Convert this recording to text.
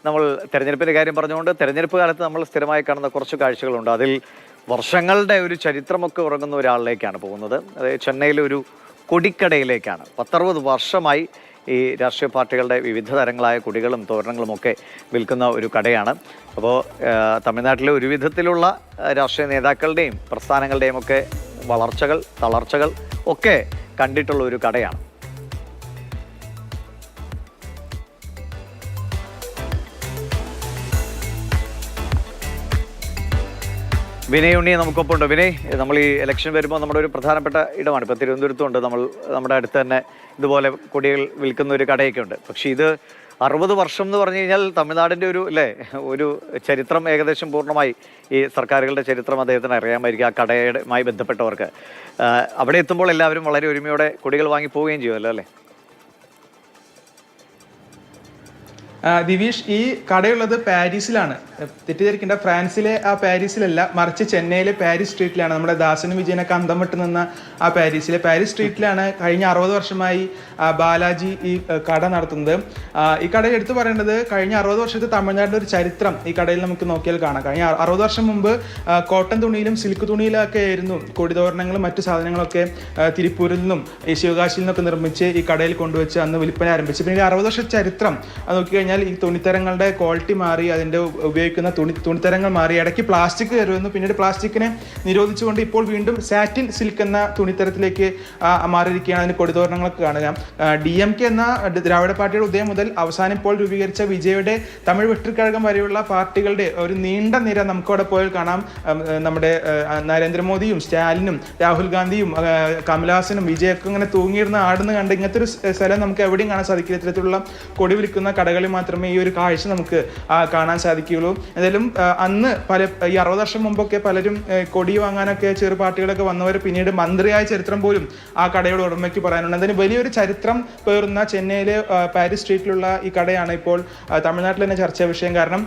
നമ്മൾ തെരഞ്ഞെടുപ്പിൻ്റെ കാര്യം പറഞ്ഞുകൊണ്ട് തെരഞ്ഞെടുപ്പ് കാലത്ത് നമ്മൾ സ്ഥിരമായി കാണുന്ന കുറച്ച് കാഴ്ചകളുണ്ട്. അതിൽ വർഷങ്ങളുടെ ഒരു ചരിത്രമൊക്കെ ഉറങ്ങുന്ന ഒരാളിലേക്കാണ് പോകുന്നത്. അതായത് ചെന്നൈയിലെ ഒരു കൊടിക്കടയിലേക്കാണ്. 10-60 വർഷമായി ഈ രാഷ്ട്രീയ പാർട്ടികളുടെ വിവിധ തരങ്ങളായ കൊടികളും തോരണങ്ങളും ഒക്കെ വിൽക്കുന്ന ഒരു കടയാണ്. അപ്പോൾ തമിഴ്നാട്ടിലെ ഒരു വിധത്തിലുള്ള രാഷ്ട്രീയ നേതാക്കളുടെയും പ്രസ്ഥാനങ്ങളുടെയും ഒക്കെ വളർച്ചകൾ തളർച്ചകൾ ഒക്കെ കണ്ടിട്ടുള്ള ഒരു കടയാണ്. വിനയ് ഉണ്ണി നമുക്കൊപ്പം ഉണ്ട്. വിനയ്, നമ്മൾ ഈ ഇലക്ഷൻ വരുമ്പോൾ നമ്മുടെ ഒരു പ്രധാനപ്പെട്ട ഇടമാണ്. ഇപ്പോൾ തിരുവനന്തപുരത്തുണ്ട്, നമ്മുടെ അടുത്ത് തന്നെ ഇതുപോലെ കൊടികൾ വിൽക്കുന്ന ഒരു കടയൊക്കെ ഉണ്ട്. പക്ഷേ ഇത് 60 വർഷം എന്ന് പറഞ്ഞു കഴിഞ്ഞാൽ തമിഴ്നാടിൻ്റെ ഒരു ചരിത്രം ഏകദേശം പൂർണ്ണമായി ഈ സർക്കാരുകളുടെ ചരിത്രം അദ്ദേഹത്തിന് അറിയാമായിരിക്കും. ആ കടയുമായി ബന്ധപ്പെട്ടവർക്ക് അവിടെ എത്തുമ്പോൾ എല്ലാവരും വളരെ ഒരുമയോടെ കൊടികൾ വാങ്ങി പോവുകയും ചെയ്യുമല്ലോ അല്ലേ? ദിവീഷ്, ഈ കടയുള്ളത് പാരീസിലാണ്. തെറ്റിദ്ധരിക്കേണ്ട, ഫ്രാൻസിലെ ആ പാരീസിലല്ല, മറിച്ച് ചെന്നൈയിലെ പാരീസ് സ്ട്രീറ്റിലാണ്. നമ്മുടെ ദാസനും വിജയനൊക്കെ അന്തം വിട്ട് നിന്ന ആ പാരീസിലെ പാരീസ് സ്ട്രീറ്റിലാണ് കഴിഞ്ഞ 60 വർഷമായി ബാലാജി ഈ കട നടത്തുന്നത്. ഈ കടയിൽ എടുത്തു പറയേണ്ടത്, കഴിഞ്ഞ 60 വർഷത്തെ തമിഴ്നാടിൻ്റെ ഒരു ചരിത്രം ഈ കടയിൽ നമുക്ക് നോക്കിയാൽ കാണാം. കഴിഞ്ഞ 60 വർഷം മുമ്പ് കോട്ടൺ തുണിയിലും സിൽക്ക് തുണിയിലൊക്കെ ആയിരുന്നു കൊടിതോരണങ്ങളും മറ്റു സാധനങ്ങളൊക്കെ തിരുപ്പൂരിൽ നിന്നും ഈ ശിവകാശിയിൽ നിന്നൊക്കെ നിർമ്മിച്ച് ഈ കടയിൽ കൊണ്ടുവച്ച് അന്ന് വിൽപ്പന ആരംഭിച്ചു. പിന്നെ 60 വർഷ ചരിത്രം അത് നോക്കിക്കഴിഞ്ഞാൽ ഈ തുണിത്തരങ്ങളുടെ ക്വാളിറ്റി മാറി, അതിൻ്റെ ഉപയോഗിക്കുന്ന തുണിത്തരങ്ങൾ മാറി. ഇടയ്ക്ക് പ്ലാസ്റ്റിക് കയറുന്നു, പിന്നീട് പ്ലാസ്റ്റിക്കിനെ നിരോധിച്ചുകൊണ്ട് ഇപ്പോൾ വീണ്ടും സാറ്റിൻ സിൽക്ക് എന്ന തുണിത്തരത്തിലേക്ക് മാറിയിരിക്കുകയാണ്. അതിന് കൊടിതോരണങ്ങളൊക്കെ കാണുക. DMK എന്ന ദ്രാവിഡ പാർട്ടിയുടെ ഉദയം മുതൽ അവസാനം ഇപ്പോൾ രൂപീകരിച്ച വിജയുടെ തമിഴ് വെട്ടിക്കഴകം വരെയുള്ള പാർട്ടികളുടെ ഒരു നീണ്ട നിര നമുക്കവിടെ പോയാൽ കാണാം. നമ്മുടെ നരേന്ദ്രമോദിയും സ്റ്റാലിനും രാഹുൽ ഗാന്ധിയും കമൽഹാസനും വിജയൊക്കെ ഇങ്ങനെ തൂങ്ങിയിരുന്ന ആടുന്ന് കണ്ട് ഇങ്ങനത്തെ ഒരു സ്ഥലം നമുക്ക് എവിടെയും കാണാൻ സാധിക്കില്ല. ഇത്തരത്തിലുള്ള കൊടി വിൽക്കുന്ന കടകളിൽ മാത്രമേ ഈ ഒരു കാഴ്ച നമുക്ക് കാണാൻ സാധിക്കുകയുള്ളൂ. എന്തായാലും അന്ന് ഈ 60 വർഷം മുമ്പൊക്കെ പലരും കൊടി വാങ്ങാനൊക്കെ ചെറു പാർട്ടികളൊക്കെ വന്നവർ പിന്നീട് മന്ത്രിയായ ചരിത്രം പോലും ആ കടയുടെ ഉടമയ്ക്ക് പറയാനുണ്ട്. അതിന് വലിയൊരു ചരിത്രം പേറുന്ന ചെന്നൈയിലെ പാരീസ് സ്ട്രീറ്റിലുള്ള ഈ കടയാണ് ഇപ്പോൾ തമിഴ്നാട്ടിൽ തന്നെ ചർച്ചാ വിഷയം. കാരണം